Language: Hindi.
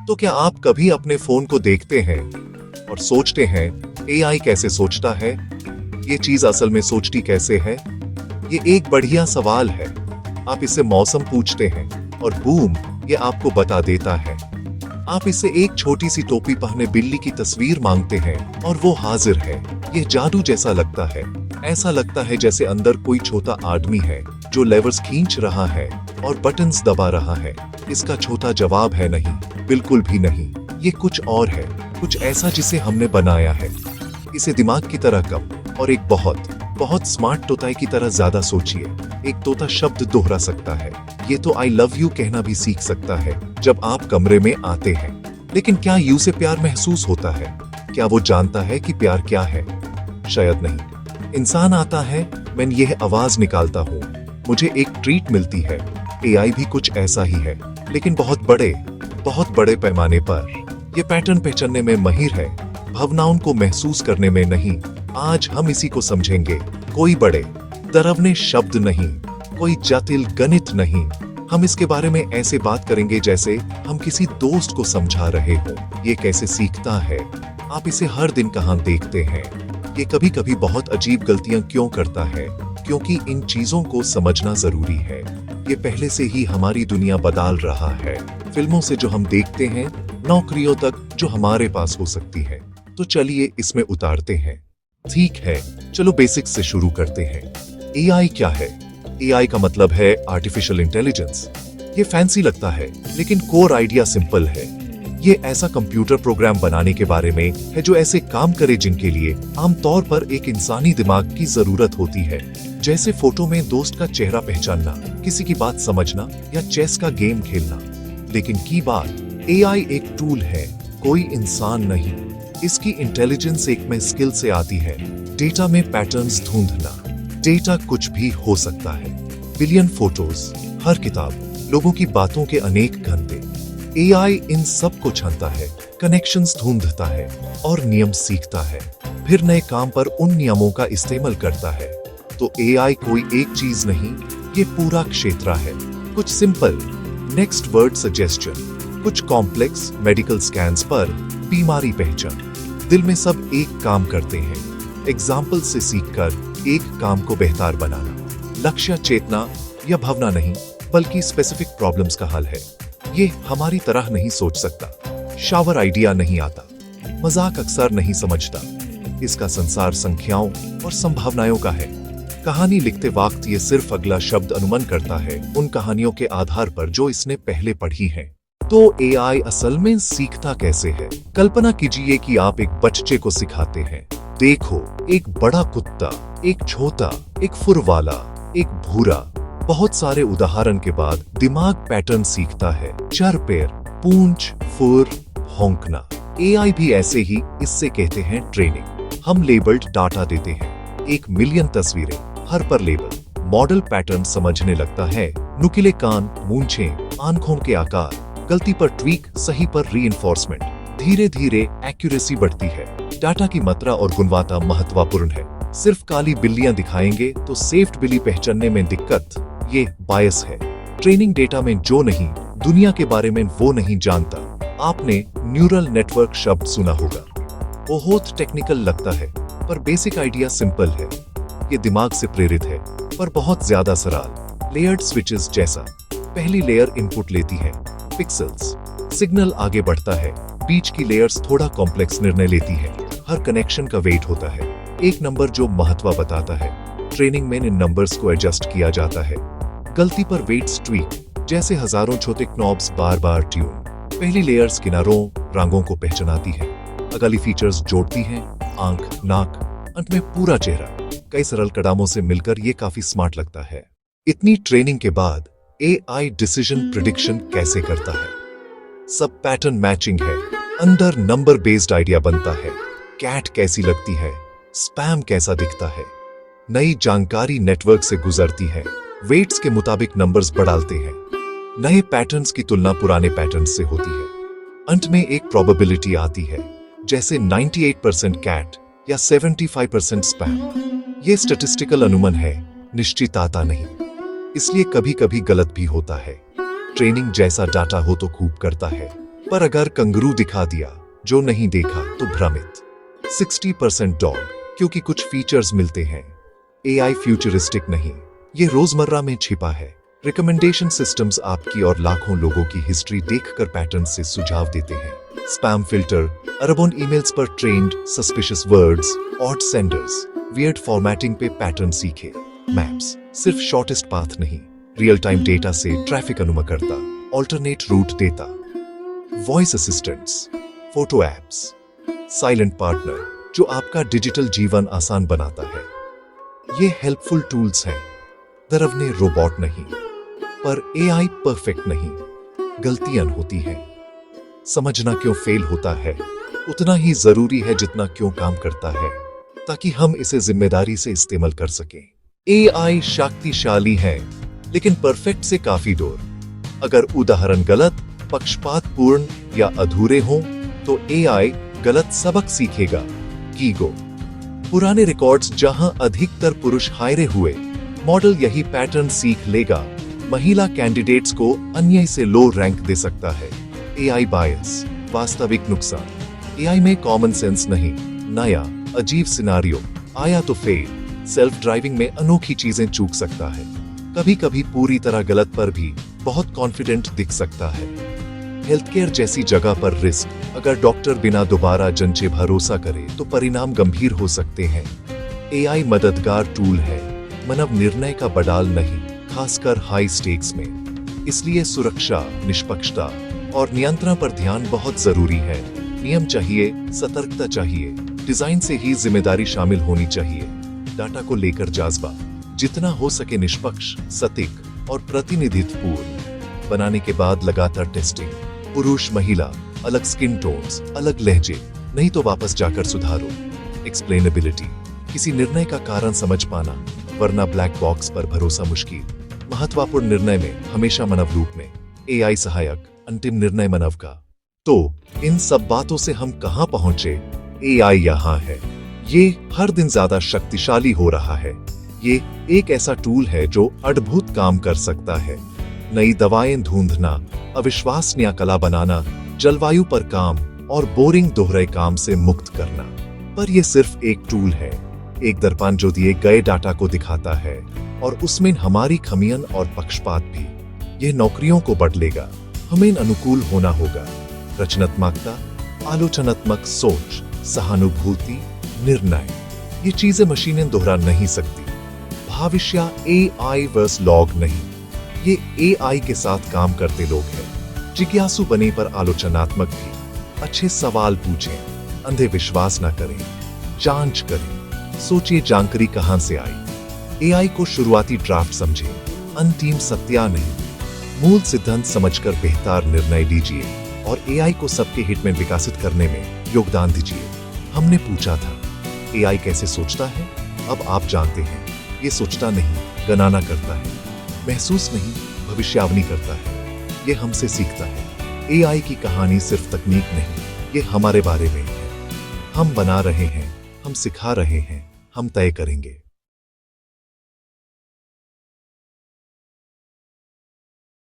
तो क्या आप कभी अपने फोन को देखते हैं और सोचते हैं एआई कैसे सोचता है? ये चीज असल में सोचती कैसे है? ये एक बढ़िया सवाल है। आप इससे मौसम पूछते हैं और बूम, ये आपको बता देता है। आप इससे एक छोटी सी टोपी पहने बिल्ली की तस्वीर मांगते हैं और वो हाजिर है। ये जादू जैसा लगता है। ऐसा लगता है जैसे अंदर कोई छोटा आदमी है जो लेवर्स खींच रहा है और बटन्स दबा रहा है। इसका छोटा जवाब है नहीं, बिल्कुल भी नहीं। ये कुछ और है, कुछ ऐसा जिसे हमने बनाया है। इसे दिमाग की तरह कम और एक बहुत बहुत स्मार्ट तोता की तरह ज्यादा सोचिए। एक तोता शब्द दोहरा सकता है। ये तो आई लव यू कहना भी सीख सकता है जब आप कमरे में आते हैं। लेकिन क्या यू से प्यार महसूस होता है? क्या वो जानता है कि प्यार क्या है? शायद नहीं। इंसान आता है, मैं यह आवाज निकालता हूँ, मुझे एक ट्रीट मिलती है। एआई भी कुछ ऐसा ही है, लेकिन बहुत बड़े पैमाने पर। ये पैटर्न पहचानने में माहिर है, भावनाओं को महसूस करने में नहीं। आज हम इसी को समझेंगे। कोई बड़े डरावने शब्द नहीं, कोई जटिल गणित नहीं। हम इसके बारे में ऐसे बात करेंगे जैसे हम किसी दोस्त को समझा रहे हो। ये कैसे सीखता है? आप इसे हर दिन कहाँ देखते हैं? ये कभी कभी बहुत अजीब गलतियां क्यों करता है? क्योंकि इन चीजों को समझना जरूरी है। ये पहले से ही हमारी दुनिया बदल रहा है। फिल्मों से जो हम देखते हैं, नौकरियों तक जो हमारे पास हो सकती है। तो चलिए इसमें उतारते हैं। ठीक है, चलो बेसिक्स से शुरू करते हैं। एआई क्या है? एआई का मतलब है आर्टिफिशियल इंटेलिजेंस। ये फैंसी लगता है, लेकिन कोर आइडिया सिंपल है। ये ऐसा कंप्यूटर प्रोग्राम बनाने के बारे में है जो ऐसे काम करे जिनके लिए आमतौर पर एक इंसानी दिमाग की जरूरत होती है। जैसे फोटो में दोस्त का चेहरा पहचानना, किसी की बात समझना या चेस का गेम खेलना। लेकिन की बात, एआई एक टूल है, कोई इंसान नहीं। इसकी इंटेलिजेंस एक में स्किल से आती है। डेटा में पैटर्न्स ढूंढना। डेटा कुछ भी हो सकता है, बिलियन फोटोज, हर किताब, लोगों की बातों के अनेक घंटे। एआई इन सब को छानता है, कनेक्शंस ढूंढता है और नियम सीखता है। फिर नए काम पर उन नियमों का इस्तेमाल करता है। तो एआई कोई एक चीज नहीं, ये पूरा क्षेत्र है। कुछ सिंपल नेक्स्ट वर्ड सजेस्शन, कुछ कॉम्प्लेक्स मेडिकल स्कैन्स पर बीमारी पहचान। दिल में सब एक काम करते हैं, एग्जाम्पल से सीखकर एक काम को बेहतर बनाना। लक्ष्य चेतना या भावना नहीं, बल्कि स्पेसिफिक प्रॉब्लम्स का हल है। ये हमारी तरह नहीं सोच सकता, शावर आइडिया नहीं आता, मजाक अक्सर नहीं समझता। इसका संसार संख्याओं और संभावनाओं का है। कहानी लिखते वक्त ये सिर्फ अगला शब्द अनुमान करता है उन कहानियों के आधार पर जो इसने पहले पढ़ी है। तो एआई असल में सीखता कैसे है? कल्पना कीजिए कि आप एक बच्चे को सिखाते हैं, देखो एक बड़ा कुत्ता, एक छोटा, एक फुर वाला, एक भूरा। बहुत सारे उदाहरण के बाद दिमाग पैटर्न सीखता है। चार पैर, पूंछ, फुर, भौंकना। एआई भी ऐसे ही, इससे कहते हैं ट्रेनिंग। हम लेबल्ड डाटा देते हैं, 1 मिलियन तस्वीरें, हर पर लेबल। मॉडल पैटर्न समझने लगता है, नुकीले कान, मूंछें, आंखों के आकार, गलती पर ट्वीक, सही पर रीइंफोर्समेंट। धीरे धीरे एक्यूरेसी बढ़ती है। डाटा की मात्रा और गुणवत्ता महत्वपूर्ण है। सिर्फ काली बिल्लियां दिखाएंगे तो सेफ्ड बिल्ली पहचानने में दिक्कत। ये बायस है। ट्रेनिंग डेटा में जो नहीं, दुनिया के बारे में वो नहीं जानता। आपने न्यूरल नेटवर्क शब्द सुना होगा। बहुत टेक्निकल लगता है, पर बेसिक आइडिया सिंपल है। ये दिमाग से प्रेरित है, पर बहुत ज्यादा सरल। लेयर्ड स्विचेस जैसा। पहली लेयर इनपुट लेती है, पिक्सेल्स। सिग्नल आगे बढ़ता है, बीच की लेयर्स थोड़ा कॉम्प्लेक्स निर्णय लेती है। हर कनेक्शन का वेट होता है, एक नंबर जो महत्व बताता है। ट्रेनिंग में इन नंबर्स को एडजस्ट किया जाता है। गलती पर वेट्स ट्वीक, जैसे हजारों छोटे नॉब्स बार बार ट्यून। पहली लेयर्स किनारों, रंगों को पहचानती है, अगली फीचर्स जोड़ती हैं, आंख, नाक, अंत में पूरा चेहरा। कई सरल कदमों से मिलकर ये काफी स्मार्ट लगता है। इतनी ट्रेनिंग के बाद एआई डिसीजन प्रिडिक्शन कैसे करता है? सब पैटर्न मैचिंग है, अंदर नंबर बेस्ड आइडिया बनता है। कैट कैसी लगती है, स्पैम कैसा दिखता है, नई जानकारी नेटवर्क से गुजरती है। वेट्स के मुताबिक नंबर्स बढ़ाते हैं। नए पैटर्न्स की तुलना पुराने पैटर्न्स से होती है। अंत में एक प्रोबेबिलिटी आती है, जैसे 98% कैट या 75% स्पैम। ये स्टैटिस्टिकल अनुमान है, निश्चितता नहीं। इसलिए कभी कभी गलत भी होता है। ट्रेनिंग जैसा डाटा हो तो खूब करता है, पर अगर कंगारू दिखा दिया जो नहीं देखा तो भ्रमित। 60% डॉग, क्योंकि कुछ फीचर्स मिलते हैं। एआई फ्यूचरिस्टिक नहीं, ये रोजमर्रा में छिपा है। रिकमेंडेशन सिस्टम्स आपकी और लाखों लोगों की हिस्ट्री देखकर पैटर्न से सुझाव देते हैं। स्पैम फिल्टर, अरबों ईमेल्स पर trained suspicious words, odd senders, weird formatting पे पैटर्न सीखे। मैप्स सिर्फ शॉर्टेस्ट पाथ नहीं, रियल टाइम डेटा से ट्रैफिक अनुमति करता, ऑल्टरनेट रूट देता। Voice assistants, photo apps, silent partner जो आपका डिजिटल जीवन आसान बनाता है। ये हेल्पफुल टूल्स हैं, डरावने रोबोट नहीं। पर एआई परफेक्ट नहीं, गलतियां होती हैं। समझना क्यों फेल होता है उतना ही जरूरी है जितना क्यों काम करता है, ताकि हम इसे जिम्मेदारी से इस्तेमाल कर सकें। एआई शक्तिशाली है, लेकिन परफेक्ट से काफी दूर। अगर उदाहरण गलत, पक्षपातपूर्ण या अधूरे हों, तो एआई गलत सबक सीखेगा। कीगो, पुराने रिकॉर्ड्स जहां अधिकतर पुरुष हायरे हुए, मॉडल यही पैटर्न सीख लेगा। महिला कैंडिडेट्स को अन्य से लो रैंक दे सकता है। एआई बायस, वास्तविक नुकसान, एआई में कॉमन सेंस नहीं। नया अजीब सिनारियो आया तो फेल। सेल्फ ड्राइविंग में अनोखी चीजें चूक सकता है, कभी कभी पूरी तरह गलत पर भी बहुत कॉन्फिडेंट दिख सकता है। हेल्थ केयर जैसी जगह पर रिस्क, अगर डॉक्टर बिना दोबारा जंचे भरोसा करे तो परिणाम गंभीर हो सकते हैं। एआई मददगार टूल है, मानव निर्णय का बडाल नहीं, खासकर हाई स्टेक्स में। इसलिए सुरक्षा, निष्पक्षता और नियंत्रण पर ध्यान बहुत जरूरी है। नियम चाहिए, सतर्कता चाहिए, डिजाइन से ही जिम्मेदारी शामिल होनी चाहिए। डाटा को लेकर जाजबा, जितना हो सके निष्पक्ष, सटीक और प्रतिनिधित्वपूर्ण बनाने के बाद लगातार टेस्टिंग। पुरुष महिला, अलग स्किन टोन्स, अलग लहजे, नहीं तो वापस जाकर सुधारो। एक्सप्लेनेबिलिटी, किसी निर्णय का कारण समझ पाना, वरना ब्लैक बॉक्स पर भरोसा मुश्किल। महत्वपूर्ण निर्णय में हमेशा मानव रूप में, एआई सहायक, अंतिम निर्णय मानव का। तो इन सब बातों से हम कहां पहुंचे? एआई यहां है। ये हर दिन ज्यादा शक्तिशाली हो रहा है। ये एक ऐसा टूल है जो अद्भुत काम कर सकता है। नई दवाएं ढूंढना, अविश्वसनीय कला बनाना, जलवायु पर काम और बोरिंग दोहरे काम से मुक्त करना। पर यह सिर्फ एक टूल है, एक दर्पण जो दिए गए डाटा को दिखाता है, और उसमें हमारी खमियन और पक्षपात भी। यह नौकरियों को बदलेगा, हमें अनुकूल होना होगा। रचनात्मकता, आलोचनात्मक सोच, सहानुभूति, निर्णय, ये चीजें मशीनें दोहरा नहीं सकती। भविष्य एआई वर्स लॉग नहीं, ये एआई के साथ काम करते लोग हैं। जिज्ञासु बने पर आलोचनात्मक भी। अच्छे सवाल पूछें, अंधे विश्वास न करें, जांच करें, सोचिए जानकारी कहां से आई। एआई को शुरुआती ड्राफ्ट समझें, अंतिम सत्या नहीं। मूल सिद्धांत समझकर बेहतर निर्णय लीजिए और एआई को सबके हित में विकसित करने में योगदान दीजिए। हमने पूछा था, एआई कैसे सोचता है? अब आप जानते हैं, ये सोचता नहीं, गणना करता है, महसूस नहीं, भविष्यवाणी करता है। ये हमसे सीखता है। एआई की कहानी सिर्फ तकनीक नहीं, ये हमारे बारे में है। हम बना रहे हैं, हम सिखा रहे हैं, हम तय करेंगे।